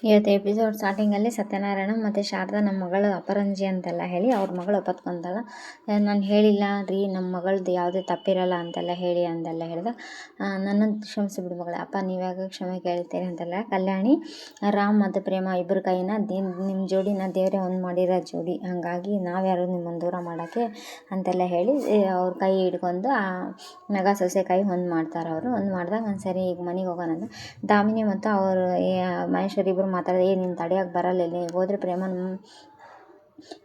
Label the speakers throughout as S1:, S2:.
S1: ಇವತ್ತು ಎಪಿಸೋಡ್ ಸ್ಟಾರ್ಟಿಂಗಲ್ಲಿ ಸತ್ಯನಾರಾಯಣ ಮತ್ತು ಶಾರದಾ ನಮ್ಮ ಮಗಳು ಅಪರಂಜಿ ಅಂತೆಲ್ಲ ಹೇಳಿ ಅವ್ರ ಮಗಳು ಒಪ್ಪತ್ಕೊಂತಾಳ. ನಾನು ಹೇಳಿಲ್ಲ ರೀ, ನಮ್ಮ ಮಗಳದ್ದು ಯಾವುದೇ ತಪ್ಪಿರಲ್ಲ ಅಂತೆಲ್ಲ ಹೇಳಿ ಅಂತೆಲ್ಲ ಹೇಳಿದ. ನನ್ನನ್ನು ಕ್ಷಮಿಸಿಬಿಡು ಮಗಳೇ. ಅಪ್ಪ ನೀವ್ಯಾಗ ಕ್ಷಮೆ ಕೇಳ್ತೀರಿ ಅಂತೆಲ್ಲ. ಕಲ್ಯಾಣಿ ರಾಮ್ ಮತ್ತು ಪ್ರೇಮ ಇಬ್ಬರ ಕೈನ ನಿಮ್ಮ ಜೋಡಿನ ದೇವರೇ ಒಂದು ಮಾಡಿರೋ ಜೋಡಿ, ಹಾಗಾಗಿ ನಾವ್ಯಾರು ನಿಮ್ಮನ್ನು ದೂರ ಮಾಡೋಕ್ಕೆ ಅಂತೆಲ್ಲ ಹೇಳಿ ಅವ್ರ ಕೈ ಹಿಡ್ಕೊಂಡು ಆ ನಗ ಸೊಸೆ ಕೈ ಒಂದು ಮಾಡ್ತಾರೆ. ಅವರು ಒಂದು ಮಾಡಿದಾಗ ಸರಿ ಈಗ ಮನೆಗೆ ಹೋಗೋಣ ಅಂತ ದಾಮಿನಿ ಮತ್ತು ಅವರು ಮಹೇಶ್ವರಿ ಇಬ್ಬರು ಮಾತಾಡಿದೆ. ನೀನು ತಡೆಯೋಕೆ ಬರಲ್ಲ, ಈಗ ಹೋದರೆ ಪ್ರೇಮನ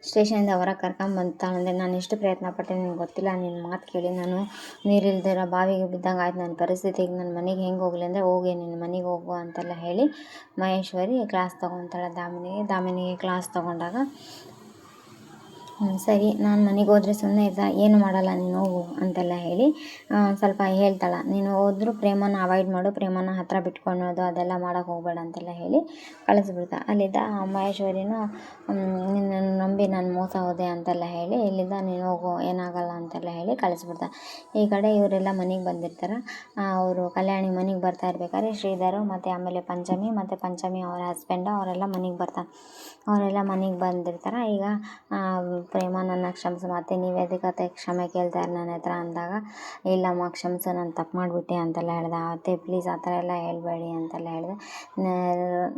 S1: ಸ್ಟೇಷನಿಂದ ಹೊರಗೆ ಕರ್ಕೊಂಬಂತಾಳಂದೆ. ನಾನು ಎಷ್ಟು ಪ್ರಯತ್ನ ಪಟ್ಟೆ ನಿನಗೆ ಗೊತ್ತಿಲ್ಲ. ನಿನ್ನ ಮಾತು ಕೇಳಿ ನಾನು ನೀರಿಲ್ದಿರೋ ಬಾವಿಗೆ ಬಿದ್ದಂಗೆ ಆಯ್ತು ನನ್ನ ಪರಿಸ್ಥಿತಿಗೆ. ನನ್ನ ಮನೆಗೆ ಹೆಂಗೆ ಹೋಗಲಿ ಅಂದರೆ ಹೋಗಿ ನಿನ್ನ ಮನೆಗೆ ಹೋಗು ಅಂತೆಲ್ಲ ಹೇಳಿ ಮಹೇಶ್ವರಿ ಕ್ಲಾಸ್ ತೊಗೊತಾಳೆ ದಾಮಿನಿಗೆ ಕ್ಲಾಸ್ ತೊಗೊಂಡಾಗ ಸರಿ ನಾನು ಮನೆಗೆ ಹೋದರೆ ಸುಮ್ಮನೆ ಇದ್ದ ಏನು ಮಾಡಲ್ಲ ನೀನು ಹೋಗು ಅಂತೆಲ್ಲ ಹೇಳಿ ಸ್ವಲ್ಪ ಹೇಳ್ತಾಳೆ. ನೀನು ಹೋದ್ರೂ ಪ್ರೇಮನ ಅವಾಯ್ಡ್ ಮಾಡು, ಪ್ರೇಮನ ಹತ್ರ ಬಿಟ್ಕೊಳೋದು ಅದೆಲ್ಲ ಮಾಡೋಕೆ ಹೋಗಬೇಡ ಅಂತೆಲ್ಲ ಹೇಳಿ ಕಳಿಸ್ಬಿಡ್ತಾ. ಅಲ್ಲಿದ್ದ ಮಹೇಶ್ವರಿನೂ ನಿನ್ನನ್ನು ನಂಬಿ ನಾನು ಮೋಸ ಹೋದೆ ಅಂತೆಲ್ಲ ಹೇಳಿ ಇಲ್ಲಿಂದ ನೀನು ಹೋಗು ಏನಾಗಲ್ಲ ಅಂತೆಲ್ಲ ಹೇಳಿ ಕಳಿಸ್ಬಿಡ್ತಾ. ಈ ಕಡೆ ಇವರೆಲ್ಲ ಮನೆಗೆ ಬಂದಿರ್ತಾರೆ. ಅವರು ಕಲ್ಯಾಣಿ ಮನೆಗೆ ಬರ್ತಾ ಇರ್ಬೇಕಾದ್ರೆ ಶ್ರೀಧರು ಮತ್ತು ಆಮೇಲೆ ಪಂಚಮಿ ಅವರ ಹಸ್ಬೆಂಡು ಅವರೆಲ್ಲ ಮನೆಗೆ ಬರ್ತಾರೆ. ಅವರೆಲ್ಲ ಮನೆಗೆ ಬಂದಿರ್ತಾರೆ. ಈಗ ಪ್ರೇಮ ನನ್ನ ಕ್ಷಮಿಸು ಮತ್ತೆ ನೀವು ಎದಕ್ಕೆ ಕ್ಷಮೆ ಕೇಳ್ತಾರೆ ನನ್ನ ಹತ್ರ ಅಂದಾಗ, ಇಲ್ಲಮ್ಮ ಕ್ಷಮಿಸು ನಾನು ತಪ್ಪು ಮಾಡಿಬಿಟ್ಟೆ ಅಂತೆಲ್ಲ ಹೇಳ್ದೆ. ಅತ್ತೆ ಪ್ಲೀಸ್ ಆ ಥರ ಎಲ್ಲ ಹೇಳ್ಬೇಡಿ ಅಂತೆಲ್ಲ ಹೇಳಿದೆ.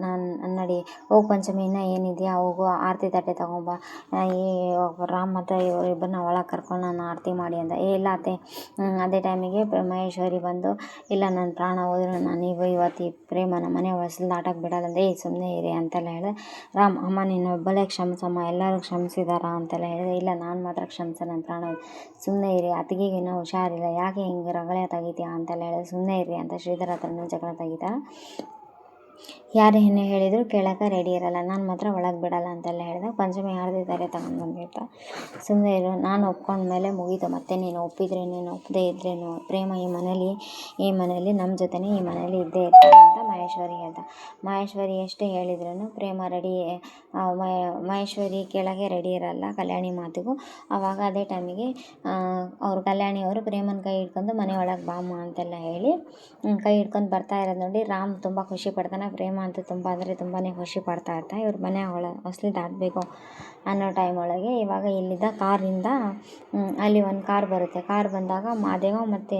S1: ನಾನು ನಡಿ ಹೋಗಿ ಪಂಚಮಿ ಇನ್ನೂ ಏನಿದೆಯಾ ಹೋಗು ಆರತಿ ತಟ್ಟೆ ತೊಗೊಂಬ, ಈ ರಾಮ್ ಮತ್ತು ಇವರಿಬ್ಬರನ್ನ ಒಳಗೆ ಕರ್ಕೊಂಡು ನಾನು ಆರತಿ ಮಾಡಿ ಅಂದ. ಇಲ್ಲ ಅತ್ತೆ. ಅದೇ ಟೈಮಿಗೆ ಮಹೇಶ್ವರಿ ಬಂದು ಇಲ್ಲ ನನ್ನ ಪ್ರಾಣ ಹೋದ್ರು ನಾನು ಇವತ್ತು ಈ ಪ್ರೇಮನ ಮನೆ ಹೊಸಲು ದಾಟಕ್ಕೆ ಬಿಡಲ್ಲ ಅಂದೆ. ಸುಮ್ಮನೆ ಇರಿ ಅಂತೆಲ್ಲ ಹೇಳಿದೆ. ರಾಮ್ ಅಮ್ಮ ನೀನು ಒಬ್ಬಳೇ ಕ್ಷಮಿಸಮ್ಮ, ಎಲ್ಲರೂ ಕ್ಷಮಿಸಿದಾರ ಅಂತೆಲ್ಲ ಹೇಳಿದೆ. ಇಲ್ಲ ನಾನು ಮಾತ್ರ ಕ್ಷಮಿಸ ನನ್ನ ಪ್ರಾಣ ಸುಮ್ಮನೆ ಇರಿ, ಅತ್ತಿಗೆಗೇನೋ ಹುಷಾರಿಲ್ಲ, ಯಾಕೆ ಹಿಂಗೆ ರಗಳೆ ತೆಗಿತೀಯಾ ಅಂತೆಲ್ಲ ಹೇಳಿದೆ. ಸುಮ್ಮನೆ ಇರಿ ಅಂತ ಶ್ರೀಧರ ಹತ್ರನೂ ಜಗಳ ತೆಗಿತಾರೆ. ಯಾರು ಏನೇ ಹೇಳಿದರೂ ಕೇಳೋಕೆ ರೆಡಿ ಇರಲ್ಲ, ನಾನು ಮಾತ್ರ ಒಳಗೆ ಬಿಡಲ್ಲ ಅಂತೆಲ್ಲ ಹೇಳಿದೆ. ಪಂಚಮಿ ಆರತಿ ತಾರೆ ತಗೊಂಡು ಬಂದಿರ್ತಾರೆ. ಸುಮ್ಮನೆ ಇರು, ನಾನು ಒಪ್ಕೊಂಡ್ಮೇಲೆ ಮುಗೀತು, ಮತ್ತೆ ನೀನು ಒಪ್ಪಿದ್ರೇನು ಒಪ್ಪದೇ ಇದ್ರೇನು ಪ್ರೇಮ ಈ ಮನೇಲಿ ನಮ್ಮ ಜೊತೆನೇ ಈ ಮನೇಲಿ ಇದ್ದೇ ಇರ್ತಾರೆ ಅಂತ ಮಹೇಶ್ವರಿ ಹೇಳ್ತಾ. ಮಹೇಶ್ವರಿ ಎಷ್ಟು ಹೇಳಿದ್ರೂ ಪ್ರೇಮ ಮಹೇಶ್ವರಿ ಕೇಳೋಕ್ಕೆ ರೆಡಿ ಇರಲ್ಲ ಕಲ್ಯಾಣಿ ಮಾತಿಗೂ. ಆವಾಗ ಅದೇ ಟೈಮಿಗೆ ಅವರು ಕಲ್ಯಾಣಿಯವರು ಪ್ರೇಮನ ಕೈ ಹಿಡ್ಕೊಂಡು ಮನೆ ಒಳಗೆ ಬಾಮ್ಮ ಅಂತೆಲ್ಲ ಹೇಳಿ ಕೈ ಹಿಡ್ಕೊಂಡು ಬರ್ತಾ ಇರೋದು ನೋಡಿ ರಾಮ್ ತುಂಬ ಖುಷಿ ಪಡ್ತಾನೆ. ಪ್ರೇಮ ಅಂತೂ ತುಂಬ ಅಂದರೆ ತುಂಬಾ ಖುಷಿ ಪಡ್ತಾ ಇರ್ತಾನೆ. ಇವ್ರ ಮನೆ ಹೊಸಲಿ ದಾಟಬೇಕು ಅನ್ನೋ ಟೈಮ್ ಒಳಗೆ ಇವಾಗ ಇಲ್ಲಿದ್ದ ಕಾರಿಂದ ಅಲ್ಲಿ ಒಂದು ಕಾರ್ ಬರುತ್ತೆ. ಕಾರ್ ಬಂದಾಗ ಮಾದೇವ ಮತ್ತು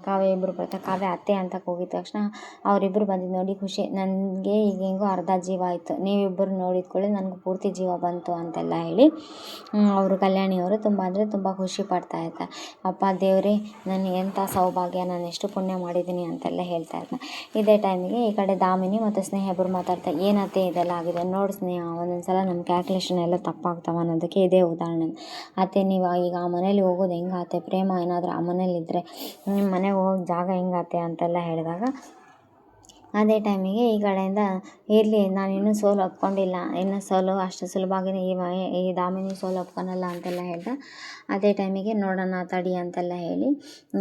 S1: ಕಾವ್ಯ ಇಬ್ಬರು ಬರ್ತಾರೆ. ಕಾವ್ಯ ಅತ್ತೆ ಅಂತ ಹೋಗಿದ ತಕ್ಷಣ ಅವರಿಬ್ಬರು ಬಂದಿದ್ದು ನೋಡಿ ಖುಷಿ, ನನಗೆ ಈಗ ಹೆಂಗೋ ಅರ್ಧ ಜೀವ ಆಯಿತು, ನೀವಿಬ್ಬರು ನೋಡಿದ್ಕೊಳ್ಳಿ ನನಗೆ ಪೂರ್ತಿ ಜೀವ ಬಂತು ಅಂತೆಲ್ಲ ಹೇಳಿ ಅವರು ಕಲ್ಯಾಣಿಯವರು ತುಂಬ ಅಂದರೆ ತುಂಬ ಖುಷಿ ಪಡ್ತಾ ಇರ್ತಾರೆ. ಅಪ್ಪ ದೇವರೇ ನನಗೆ ಎಂಥ ಸೌಭಾಗ್ಯ, ನಾನು ಎಷ್ಟು ಪುಣ್ಯ ಮಾಡಿದ್ದೀನಿ ಅಂತೆಲ್ಲ ಹೇಳ್ತಾ ಇರ್ತಾರೆ. ಇದೇ ಟೈಮಿಗೆ ಈ ಕಡೆ ದಾಮಿನಿ ಮತ್ತು ಸ್ನೇಹ ಇಬ್ಬರು ಮಾತಾಡ್ತಾರೆ. ಏನತ್ತೆ ಇದೆಲ್ಲ ಆಗಿದೆ ನೋಡಿ ಸ್ನೇಹ, ಒಂದೊಂದು ಸಲ ನಮ್ಮ ಕ್ಯಾಲ್ಕುಲೇಷನ್ ಎಲ್ಲ ತಪ್ಪಾಗ್ತಾವೆ ಅನ್ನೋದಕ್ಕೆ ಇದೇ ಉದಾಹರಣೆ. ಅತ್ತೆ ನೀವು ಈಗ ಆ ಮನೇಲಿ ಹೋಗೋದು ಹೆಂಗಾತೆ, ಪ್ರೇಮ ಏನಾದರೂ ಆ ಮನೇಲಿದ್ದರೆ ನಿಮ್ಮ ಮನೆಗೆ ಹೋಗೋಕ್ಕೆ ಜಾಗ ಹೆಂಗಾತೆ ಅಂತೆಲ್ಲ ಹೇಳಿದಾಗ ಅದೇ ಟೈಮಿಗೆ ಈ ಕಡೆಯಿಂದ ಇರಲಿ ನಾನು ಇನ್ನೂ ಸೋಲು ಒಪ್ಕೊಂಡಿಲ್ಲ, ಇನ್ನೂ ಸೋಲು ಅಷ್ಟು ಸುಲಭವಾಗಿ ಈ ದಾಮಿನಿ ಸೋಲು ಒಪ್ಕೊಳಲ್ಲ ಅಂತೆಲ್ಲ ಹೇಳ್ದೆ. ಅದೇ ಟೈಮಿಗೆ ನೋಡೋಣ ತಡಿ ಅಂತೆಲ್ಲ ಹೇಳಿ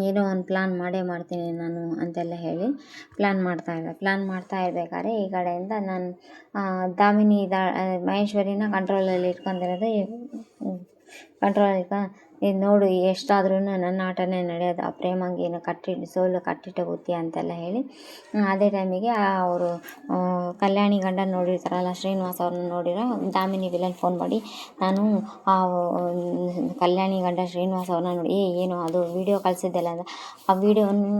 S1: ಏನೋ ಒಂದು ಪ್ಲ್ಯಾನ್ ಮಾಡೇ ಮಾಡ್ತೀನಿ ನಾನು ಅಂತೆಲ್ಲ ಹೇಳಿ ಪ್ಲ್ಯಾನ್ ಮಾಡ್ತಾ ಇರ್ಬೇಕಾದ್ರೆ ಈ ಕಡೆಯಿಂದ ನಾನು ದಾಮಿನಿ ಮಹೇಶ್ವರಿನ ಕಂಟ್ರೋಲಲ್ಲಿ ಇಟ್ಕೊಂಡಿರೋದು ಇದು ನೋಡು ಎಷ್ಟಾದ್ರೂ ನನ್ನ ಆಟನೇ ನಡೆಯೋದು, ಆ ಪ್ರೇಮಂಗೇನು ಸೋಲು ಕಟ್ಟಿಟ್ಟು ಬುತ್ತಿ ಅಂತೆಲ್ಲ ಹೇಳಿ ಅದೇ ಟೈಮಿಗೆ ಅವರು ಕಲ್ಯಾಣಿ ಗಂಡ ನೋಡಿರ್ತಾರಲ್ಲ ಶ್ರೀನಿವಾಸ್ ಅವ್ರನ್ನ ನೋಡಿರೋ ದಾಮಿನಿ ವಿಲನ್ ಫೋನ್ ಮಾಡಿ ನಾನು ಆ ಕಲ್ಯಾಣಿ ಗಂಡ ಶ್ರೀನಿವಾಸ್ ಅವ್ರನ್ನ ನೋಡಿ ಏನು ಅದು ವೀಡಿಯೋ ಕಳಿಸಿದ್ದೆಲ್ಲ ಅಂದರೆ ಆ ವೀಡಿಯೋವನ್ನು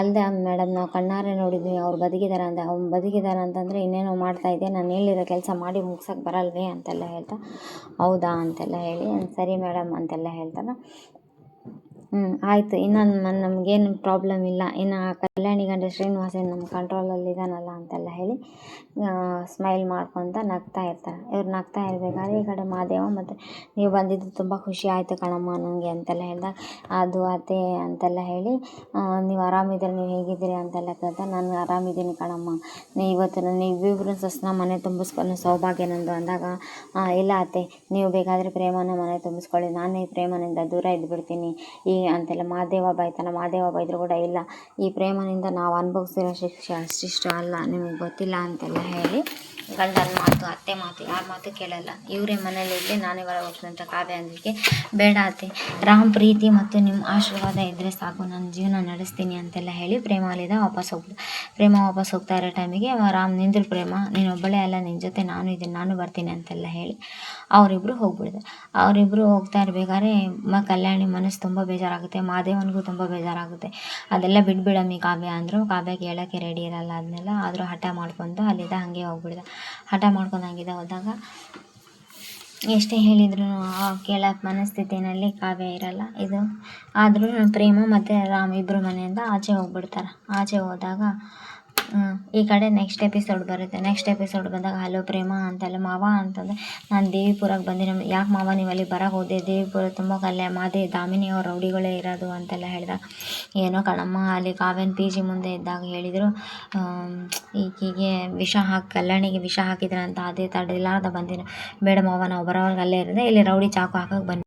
S1: ಅಲ್ಲದೆ ಮೇಡಮ್ ನಾವು ಕಣ್ಣಾರೆ ನೋಡಿದ್ವಿ, ಅವ್ರು ಬದುಕಿದ್ದಾರೆ ಅಂದೆ. ಅವ್ನು ಬದುಕಿದ್ದಾರೆ ಅಂತಂದರೆ ಇನ್ನೇನೋ ಮಾಡ್ತಾಯಿದ್ದೆ, ನಾನು ಹೇಳಿರೋ ಕೆಲಸ ಮಾಡಿ ಮುಗ್ಸೋಕ್ಕೆ ಬರಲ್ವೇ ಅಂತೆಲ್ಲ ಹೇಳ್ತಾ ಹೌದಾ ಅಂತೆಲ್ಲ ಹೇಳಿ ಸರಿ ಮೇಡಮ್ ಅಂತೆಲ್ಲ ಹೇಳ್ತಾರೆ. ಆಯಿತು ಇನ್ನೊಂದು ನಮಗೇನು ಪ್ರಾಬ್ಲಮ್ ಇಲ್ಲ, ಇನ್ನು ಕಲ್ಯಾಣಿ ಗಂಡ ಶ್ರೀನಿವಾಸ ನಮ್ಮ ಕಂಟ್ರೋಲಲ್ಲಿ ಇದ್ದಾನಲ್ಲ ಅಂತೆಲ್ಲ ಹೇಳಿ ಸ್ಮೈಲ್ ಮಾಡ್ಕೊತ ನಗ್ತಾ ಇರ್ತಾರೆ. ಇವ್ರು ನಗ್ತಾ ಇರಬೇಕಾದ್ರೆ ಈ ಕಡೆ ಮಾದೇವ ಮತ್ತು ನೀವು ಬಂದಿದ್ದು ತುಂಬ ಖುಷಿ ಆಯಿತು ಕಣಮ್ಮ ನನಗೆ ಅಂತೆಲ್ಲ ಹೇಳಿದಾಗ ಅದು ಅತ್ತೆ ಅಂತೆಲ್ಲ ಹೇಳಿ ನೀವು ಆರಾಮಿದ್ದೀರಿ, ನೀವು ಹೇಗಿದ್ದೀರಿ ಅಂತೆಲ್ಲ ಕೇಳ್ತಾರೆ. ನಾನು ಆರಾಮಿದ್ದೀನಿ ಕಣಮ್ಮ, ಇವತ್ತು ನಾನು ಇಬ್ಬಿಬ್ಬರು ಸೊಸೆನ ಮನೆ ತುಂಬಿಸ್ಕೊಂಡು ಸೌಭಾಗ್ಯ ನಂದು ಅಂದಾಗ ಇಲ್ಲ ಅತ್ತೆ ನೀವು ಬೇಕಾದರೆ ಪ್ರೇಮನ ಮನೆ ತುಂಬಿಸ್ಕೊಳ್ಳಿ, ನಾನೇ ಪ್ರೇಮನಿಂದ ದೂರ ಇದ್ದುಬಿಡ್ತೀನಿ ಅಂತೆಲ್ಲ ಮಾದೇವ ಬೈದರೂ ಕೂಡ ಇಲ್ಲ ಈ ಪ್ರೇಮನಿಂದ ನಾವು ಅನುಭವಿಸಿರೋ ಶಿಕ್ಷೆ ಅಷ್ಟಿಷ್ಟು ಅಲ್ಲ, ನಿಮಗೆ ಗೊತ್ತಿಲ್ಲ ಅಂತೆಲ್ಲ ಹೇಳಿ ಗಂಡನ ಮಾತು ಅತ್ತೆ ಮಾತು ಯಾರ ಮಾತು ಕೇಳಲ್ಲ, ಇವರೇ ಮನೇಲಿ ಇರಲಿ ನಾನೇ ಹೊರಗೆ ಹೋಗ್ತೀನಿ ಅಂತ ಕಾವ್ಯ ಅಂದಕ್ಕೆ, ಬೇಡ ಅತ್ತೆ, ರಾಮ್ ಪ್ರೀತಿ ಮತ್ತು ನಿಮ್ಮ ಆಶೀರ್ವಾದ ಇದ್ದರೆ ಸಾಕು, ನನ್ನ ಜೀವನ ನಡೆಸ್ತೀನಿ ಅಂತೆಲ್ಲ ಹೇಳಿ ಪ್ರೇಮ ಅಲ್ಲಿಂದ ವಾಪಸ್ ಹೋಗ್ಬಿಡು. ಪ್ರೇಮ ವಾಪಸ್ ಹೋಗ್ತಾ ಇರೋ ಟೈಮಿಗೆ ರಾಮ್ ನಿಂದ್ರು ಪ್ರೇಮ, ನೀನು ಒಬ್ಬಳೇ ಅಲ್ಲ, ನಿನ್ನ ಜೊತೆ ನಾನು ಇದ್ದೀನಿ, ನಾನು ಬರ್ತೀನಿ ಅಂತೆಲ್ಲ ಹೇಳಿ ಅವರಿಬ್ಬರು ಹೋಗ್ಬಿಡ್ತಾರೆ. ಅವರಿಬ್ಬರು ಹೋಗ್ತಾ ಇರಬೇಕಾದ್ರೆ ಕಲ್ಯಾಣಿ ಮನಸ್ಸು ತುಂಬ ಬೇಜಾರಾಗುತ್ತೆ, ಮಾದೇವನಿಗೂ ತುಂಬ ಬೇಜಾರಾಗುತ್ತೆ. ಅದೆಲ್ಲ ಬಿಟ್ಬಿಡಮ್ಮಿ ಕಾವ್ಯ ಅಂದರು. ಕಾವ್ಯ ಕೇಳೋಕ್ಕೆ ರೆಡಿ ಇರಲ್ಲ ಅದನ್ನೆಲ್ಲ, ಆದರೂ ಹಠ ಮಾಡ್ಕೊಂಡು ಅಲ್ಲಿಂದ ಹಾಗೆ ಹೋಗ್ಬಿಡ್ದೆ. ಹಠ ಮಾಡ್ಕೊಂಡು ಹಂಗಿದೆ ಹೋದಾಗ ಎಷ್ಟೇ ಹೇಳಿದ್ರು ಕೇಳೋಕ್ಕೆ ಮನಸ್ಥಿತಿನಲ್ಲಿ ಕಾವ್ಯ ಇರಲ್ಲ. ಇದು ಆದರೂ ಪ್ರೇಮ ಮತ್ತು ರಾಮ್ ಇಬ್ಬರು ಮನೆಯಿಂದ ಆಚೆ ಹೋಗ್ಬಿಡ್ತಾರೆ. ಆಚೆ ಹೋದಾಗ ಈ ಕಡೆ ನೆಕ್ಸ್ಟ್ ಎಪಿಸೋಡ್ ಬರುತ್ತೆ. ನೆಕ್ಸ್ಟ್ ಎಪಿಸೋಡ್ ಬಂದಾಗ ಹಲೋ ಪ್ರೇಮ ಅಂತೆಲ್ಲ ಮಾವ ಅಂತಂದರೆ, ನಾನು ದೇವಿಪುರಕ್ಕೆ ಬಂದಿರೋ, ಯಾಕೆ ಮಾವ ನೀವು ಅಲ್ಲಿ ಬರೋಕೆ ಹೋದೆ, ದೇವಿಪುರ ತುಂಬ ದಾಮಿನಿ ಅವ್ರ ರೌಡಿಗಳೇ ಇರೋದು ಅಂತೆಲ್ಲ ಹೇಳಿದಾಗ, ಏನೋ ಕಣಮ್ಮ ಅಲ್ಲಿ ಕಾವ್ಯನ PG ಮುಂದೆ ಇದ್ದಾಗ ಹೇಳಿದರು, ಈಕೆಗೆ ಕಲ್ಯಾಣಿಗೆ ವಿಷ ಹಾಕಿದ್ರಂತ, ಅದೇ ತಡೆಯಲಾರ್ದ ಬಂದಿರೋ, ಬೇಡ ಮಾವ ನಾವು ಬರೋವಾಗ ಅಲ್ಲೇ ಇರೋದೆ, ಇಲ್ಲಿ ರೌಡಿ ಚಾಕು ಹಾಕಕ್ಕೆ ಬನ್ನಿ